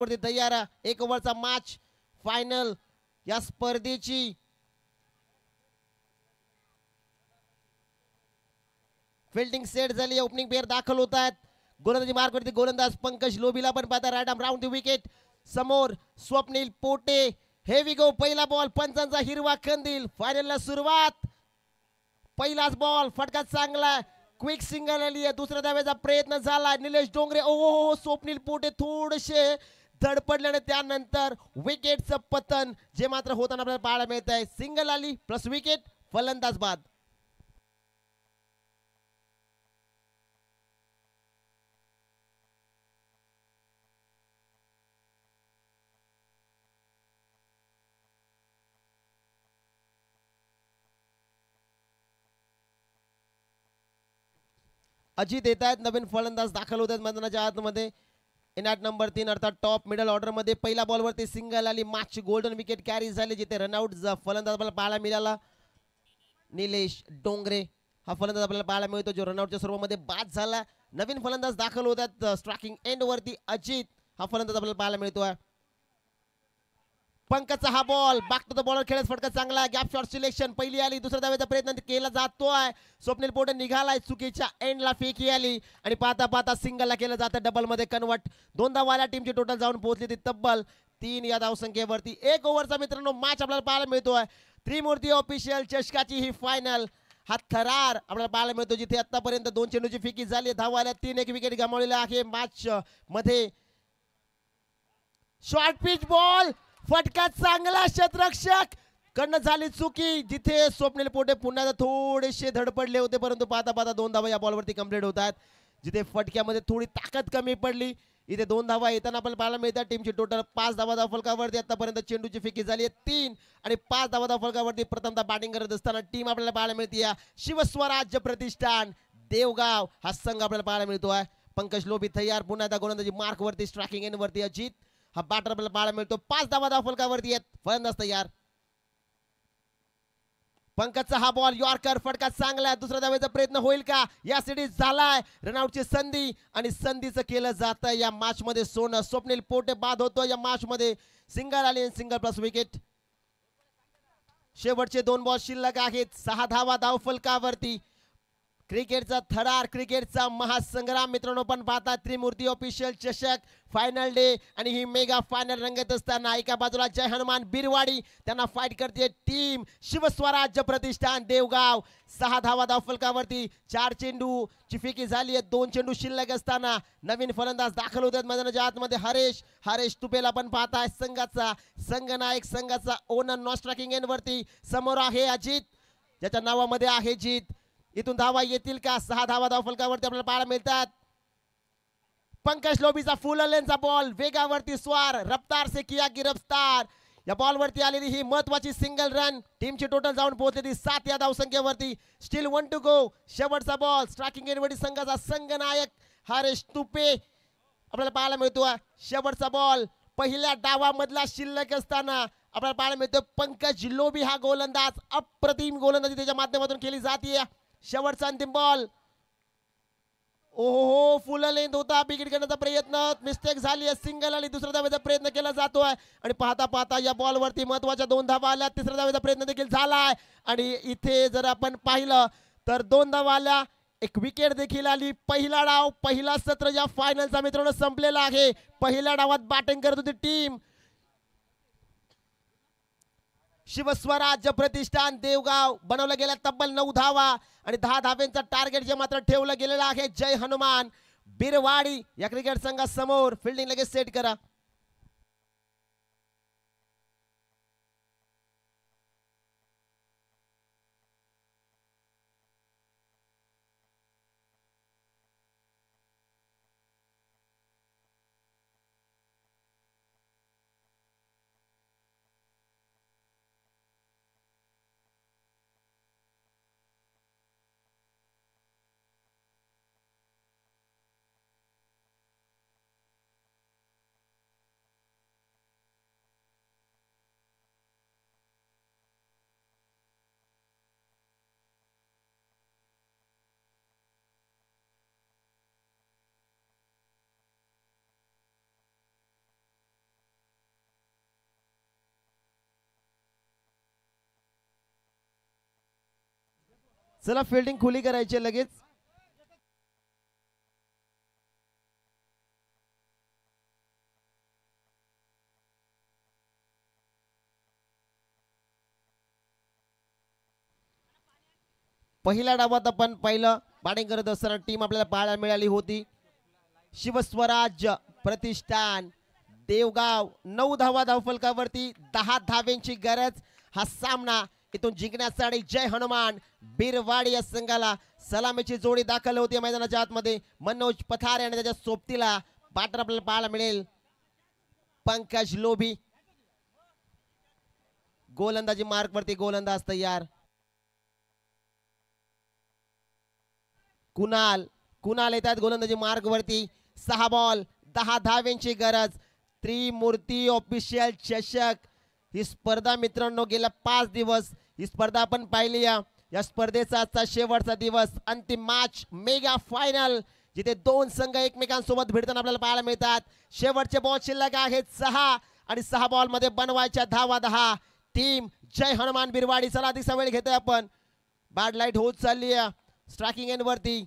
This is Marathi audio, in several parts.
वरती तयार. एक ओव्हरचा मॅच फायनल या स्पर्धेची फिल्डिंग सेट झाली. ओपनिंग पेअर दाखल होत आहेत. गोलंदाजी मार्क वरती गोलंदाज पंकज लोबीला पण पाहता right arm round the wicket. समोर स्वप्नील पोटे. हेवी गो. पहिला बॉल पंचांचा हिरवा कंदील. फायनलला सुरुवात. पहिलाच बॉल फटका चांगला. क्विक सिंगल आली आहे. दुसऱ्या धावेचा प्रयत्न झाला. निलेश डोंगरे. ओ स्वप्नील पोटे थोडेसे धडपडल्याने त्यानंतर विकेटचं पतन जे मात्र होताना आपल्याला पाहायला मिळत आहे. सिंगल आली प्लस विकेट. फलंदाज बाद. अजित येत आहेत. नवीन फलंदाज दाखल होत आहेत मैदानाच्या आतमध्ये. इनॅट नंबर 3 अर्थात टॉप मिडल ऑर्डर मध्ये पहिल्या बॉलवरती सिंगल आली. मागची गोल्डन विकेट कॅरी झाली जिथे रनआउट फलंदाज आपल्याला पाहायला मिळाला. निलेश डोंगरे हा फलंदाज आपल्याला पाहायला मिळतो जो रनआउटच्या स्वरूपामध्ये बाद झाला. नवीन फलंदाज दाखल होत आहेत स्ट्रायकिंग एंड वरती. अजित हा फलंदाज आपल्याला पाहायला मिळतोय. पंकजचा हा ball back to the bowler खेळत फटका चांगला. गॅप शॉट सिलेक्शन पहिली आली. दुसऱ्या धावेचा प्रयत्न केला जातोय. स्वप्नील पोटे निघालाय. चुकीच्या एंडला फेकी आली आणि पाहता पाहता सिंगलला केलं जातं. डबल मध्ये कन्वर्ट. 2 धावाला टीमची टोटल जाऊन पोहोचली ती तब्बल 3 या धावसंख्येवरती. एक ओव्हरचा मित्रांनो मॅच आपल्याला पाहायला मिळतोय. त्रिमूर्ती ऑफिशियल चषकाची ही फायनल. हा थरार आपल्याला पाहायला मिळतो जिथे आतापर्यंत 2 चेंडूची फेकी झाली. धावाला 3 एक विकेट गमावलेला आहे मॅच मध्ये. शॉर्ट पिच बॉल फटका चांगला. क्षेत्ररक्षक कडनं झाली चुकी जिथे स्वप्नील पोटे पुन्हा थोडेसे धडपडले होते परंतु पाहता पाहता 2 धावा या बॉलवरती कंप्लीट होत आहेत. जिथे फटक्यामध्ये थोडी ताकद कमी पडली इथे 2 धावा येताना आपल्याला पाहायला मिळतात. टीमची टोटल 5 धावा धावफलकावरती आतापर्यंत चेंडूची फेकी झाली आहे 3 आणि 5 धावा धावफलकावरती प्रथमतः बॅटिंग करत असताना टीम आपल्याला पाहायला मिळते शिवस्वराज्य प्रतिष्ठान देवगाव हा संघ आपल्याला पाहायला मिळतोय. पंकज लोभी तयार. पुन्हा एकदा गोलंदाजी मार्क वरती स्ट्रायकिंग एंड वरती अजित हा बॅटर आपल्याला पाहायला मिळतो. 5 धावा धावफलकावरती आहेत. फलंदाज तयार. पंकजचा हा बॉल यॉर्कर फटका चांगला. दुसऱ्या धावेचा प्रयत्न होईल का. या सिटीज झालाय. रनआउटची संधी आणि संधीचं केलं जातं या मॅच मध्ये सोनं. स्वप्नील पोटे बाद होतो या मॅच मध्ये. सिंगल आली आणि सिंगल प्लस विकेट. शेवटचे 2 बॉल शिल्लक आहेत. 6 धावा धावफलकावरती. क्रिकेटचा थरार क्रिकेटचा महासंग्राम मित्रांनो पण पाहता त्रिमूर्ती ऑफिशियल चषक फायनल डे आणि ही मेगा फायनल रंगत असताना एका बाजूला जय हनुमान बिरवाडी त्यांना फाईट करते टीम शिवस्वराज्य प्रतिष्ठान देवगाव. 6 धावा धावफलकावरती. 4 चेंडूची फेकी झाली आहे. 2 चेंडू शिल्लक असताना नवीन फलंदाज दाखल होतात मैदानाच्या आतमध्ये. हरेश तुपेला पण पाहताय संघाचा संघनायक संघाचा ओनर नॉन स्ट्रायकिंग एंड वरती. समोर आहे अजित ज्याच्या नावामध्ये आहे जीत. इथून धावा येतील का. 6 धावा धावफलकावरती आपल्याला पाहायला मिळतात. पंकज लोबीचा फुल लेनचा बॉल वेगावरती स्वार. रफ्तार से किया गिरफ्तार. या बॉलवरती आलेली ही महत्वाची सिंगल रन. टीमची टोटल जाऊन पोहोचलेली 7 या धावसंख्येवरती. Steel 1 to go. शेवटचा बॉल स्ट्रायकिंग एंड वरती संघाचा संघनायक हरेश तुपे आपल्याला पाहायला मिळतो. शेवटचा बॉल पहिल्या डावामधला शिल्लक असताना आपल्याला पाहायला मिळतो. पंकज लोबी हा गोलंदाज अप्रतिम गोलंदाजी त्याच्या माध्यमातून केली जाते. शेवटचा अंतिम बॉल. ओहो फुल लेंथ होता. विकेट घेण्याचा प्रयत्न मिस्टेक झाली. सिंगल आली. दुसऱ्या धावेचा प्रयत्न केला जातोय आणि पाहता पाहता या बॉलवरती महत्वाच्या 2 धावा आल्या. तिसऱ्या धावेचा प्रयत्न देखील झालाय आणि इथे जर आपण पाहिलं तर 2 धावा आल्या. एक विकेट देखील आली. पहिला डाव पहिला सत्र या फायनलचा मित्रांनो संपलेला आहे. पहिल्या डावात बॅटिंग करत होती टीम शिवस्वराज्य प्रतिष्ठान देवगाव. बनवलं गेल्या तब्बल 9 धावा आणि 10 धाव्यांचा टार्गेट जे मात्र ठेवलं गेलेलं आहे जय हनुमान बिरवाडी या क्रिकेट संघासमोर. फिल्डिंग लगेच सेट करा. चला फिल्डिंग खुली करायची लगेच. पहिल्या डावात आपण पहिलं बॅटिंग करत असताना टीम आपल्याला पाहायला मिळाली होती शिवस्वराज प्रतिष्ठान देवगाव. 9 धावा धावफलकावरती, 10 धाव्यांची गरज. हा सामना इथून जिंकण्यासाठी जय हनुमान बिरवाडी या संघाला सलामीची जोडी दाखल होती मैदानाच्या आतमध्ये. मनोज पथारे आणि त्याच्या सोबतीला बॅटर आपल्याला पाहायला मिळेल पंकज लोभी. गोलंदाजी मार्क वरती गोलंदाज तयार. कुणाल येतात गोलंदाजी मार्ग वरती. 6 बॉल 10 धाव्यांची गरज. त्रिमूर्ती ऑफिशियल चषक ही स्पर्धा मित्रांनो गेल्या 5 दिवस ही स्पर्धा आपण पाहिली. या स्पर्धेचा आजचा शेवटचा दिवस, अंतिम मॅच, मेगा फायनल, जिथे 2 संघ एकमेकांसोबत भिडताना आपल्याला पाहायला मिळतात. शेवटचे बॉल शिल्लक आहेत 6 आणि 6 बॉल मध्ये बनवायच्या धावा 10. टीम जय हनुमान बिरवाडी. चला अधिकचा वेळ घेतोय आपण. बॅड लाईट होत चालली आहे. स्ट्रायकिंग एंड वरती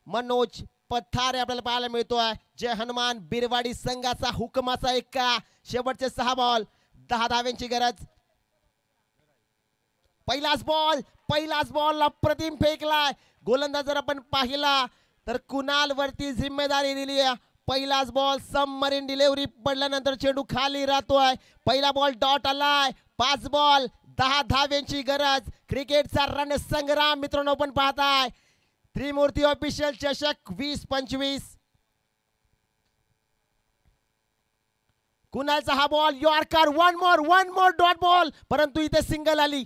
मनोज पथारे आपल्याला पाहायला मिळतोय. जय हनुमान बिरवाडी संघाचा हुकमाचा एक्का. शेवटचे 6 बॉल 10 धाव्यांची गरज. पहिलाच बॉल अप्रतिम फेकलाय. गोलंदाज जर आपण पाहिला तर कुणाल वरती जिम्मेदारी दिली आहे. पहिलाच बॉल सबमरीन डिलिव्हरी पडल्यानंतर चेंडू खाली राहतोय. पहिला बॉल डॉट आलाय. 5 बॉल 10 धाव्यांची गरज. क्रिकेटचा रणसंग्राम मित्रांनो आपण पाहताय. त्रिमूर्ती ऑफिशियल चषक 2025. कुणालचा हा ball yorker. One more dot ball, परंतु इथे सिंगल आली.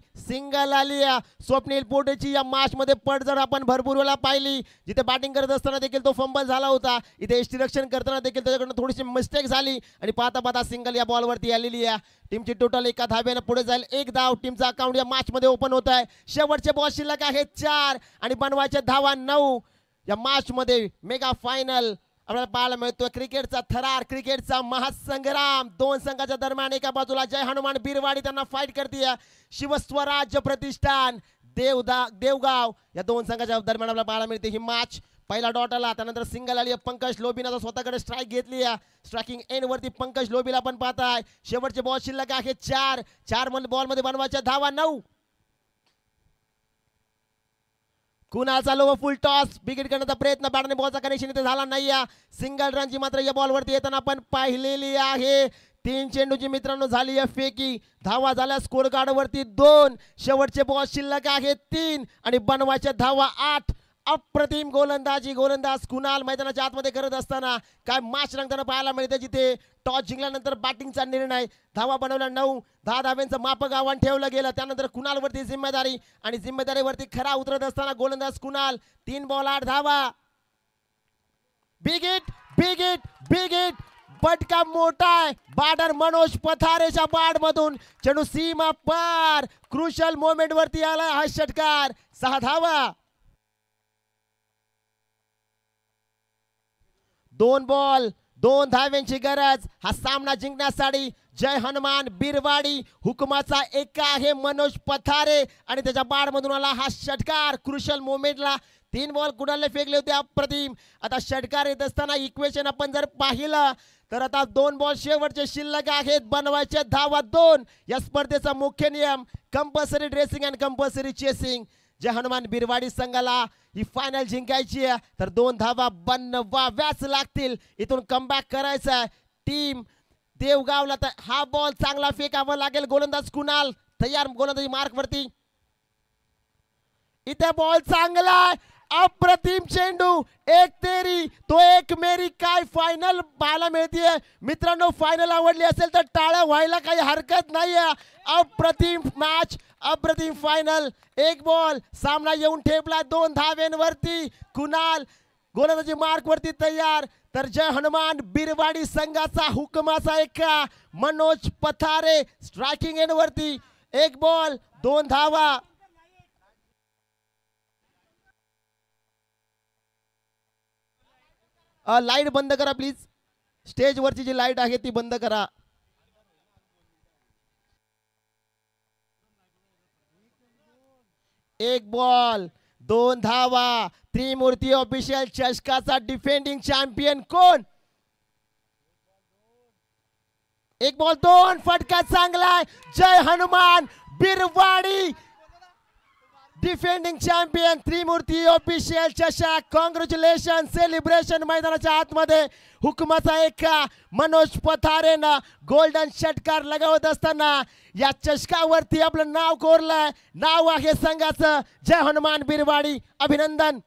स्वप्नील पोटेची या मॅच मध्ये पडझड आपण भरपूर वेळा पाहिली. जिथे बॅटिंग करत असताना देखील तो फंबल झाला होता. इथे यष्टीरक्षण करताना देखील त्याच्याकडून थोडीशी मिस्टेक झाली आणि पाहता सिंगल या बॉल वरती आलेली आहे. टीमची टोटल 1 धाव्याने पुढे जाईल. 1 धाव. टीमचा अकाउंट या मॅच मध्ये ओपन होत आहे. शेवटचे बॉल शिल्लक आहेत 4 आणि बनवायचे धावा 9. या मॅच मध्ये मेगा फायनल आपल्याला पाहायला मिळतोय. क्रिकेटचा थरार, क्रिकेटचा महासंग्राम. 2 संघाच्या दरम्यान एका बाजूला जय हनुमान बिरवाडी त्यांना फाईट करते. शिवस्वराज प्रतिष्ठान देवगाव या 2 संघाच्या दरम्यान आपल्याला पाहायला मिळते ही मॅच. पहिला डॉट आला, त्यानंतर सिंगल आली. पंकज लोबीने स्वतःकडे स्ट्राईक घेतली. स्ट्रायकिंग एंड वरती पंकज लोबीला आपण पाहताय. शेवटचे बॉल शिल्लक आहेत 4 बॉल मध्ये बनवायच्या धावा 9. कुणालचा लो फुल टॉस विकेट करण्याचा प्रयत्न, बॅटने बॉलचा कनेक्शन इथे झाला नाही. सिंगल रनची मात्र या बॉल वरती येताना आपण पाहिलेली आहे. 3 चेंडूची मित्रांनो झाली आहे फेकी. धावा झाल्या स्कोर कार्ड वरती 2. शेवटचे बॉल शिल्लक आहेत 3 आणि बनवायच्या धावा 8. अप्रतिम गोलंदाज कुणाल मैदानाच्या आतमध्ये करत असताना काय मॅच रंगताना पाहायला मिळते. जिथे टॉस जिंकल्यानंतर बॅटिंगचा निर्णय. धावा बनवल्या 9. 10 धाव्यांचं मापक आव्हान ठेवलं गेलं. त्यानंतर कुणाल वरती जिम्मेदारी आणि जिम्मेदारीवरती खरा उतरत असताना गोलंदाज कुणाल. 3 बॉल 8 धावा. बिग हिट बटका मोठा आहे. बॅटर मनोज पथारेच्या बॅट मधून चेंडू सीमा पार. क्रुशल मोमेंट वरती आला हा षटकार. 6 धावा. 2 बॉल 2 धाव्यांची गरज. हा सामना जिंकण्यासाठी जय हनुमान बिरवाडी हुकमाचा एक्का आहे मनोज पथारे आणि त्याच्या बॅट मधून आला हा षटकार. क्रुशल मोमेंटला 3 बॉल कुणालने फेकले होते अप्रतिम. आता षटकार येत असताना इक्वेशन आपण जर पाहिलं तर आता 2 बॉल शेवटचे शिल्लक आहेत. बनवायचे धावा 2. या स्पर्धेचा मुख्य नियम compulsory dressing and compulsory chasing. Jai Hanuman Birwadi संघाला ही फायनल जिंकायची आहे तर 2 धावा बनवाव्याच लागतील. इथून कमबॅक करायचा आहे टीम देवगावला. तर हा बॉल चांगला फेकावा लागेल. गोलंदाज कुणाल तयार. गोलंदाजी मार्क वरती. इथे बॉल चांगला अप्रतिम चेंडू. एक तेरी तो एक मेरी. काय फायनल पाहायला मिळते मित्रांनो. फायनल आवडली असेल तर टाळ्या व्हायला काही हरकत नाही. अप्रतिम मॅच, अप्रतिम फायनल. 1 बॉल सामना येऊन ठेपला 2 धाव्यांवरती. कुणाल गोलंदाजी मार्क वरती तयार. तर जय हनुमान बिरवाडी संघाचा हुकमाचा एक्का मनोज पथारे स्ट्रायकिंग एंड वरती. 1 बॉल 2 धावा. लाईट बंद करा प्लीज. स्टेज वरची जी लाईट आहे ती बंद करा. एक बॉल 2 धावा. त्रिमूर्ती ऑफिशियल चषकाचा डिफेंडिंग चॅम्पियन कोण? 1 बॉल 2 फटका चांगला. जय हनुमान बिरवाडी डिफेंडिंग चॅम्पियन त्रिमूर्ती ऑफिशियल चषक. कॉंग्रॅच्युलेशन. सेलिब्रेशन मैदानाच्या आतमध्ये हुकमाचा एका मनोज पथारेनं गोल्डन षटकार लगावत असताना या चषकावरती आपलं नाव कोरलंय. नाव आहे संघाचं जय हनुमान बिरवाडी. अभिनंदन.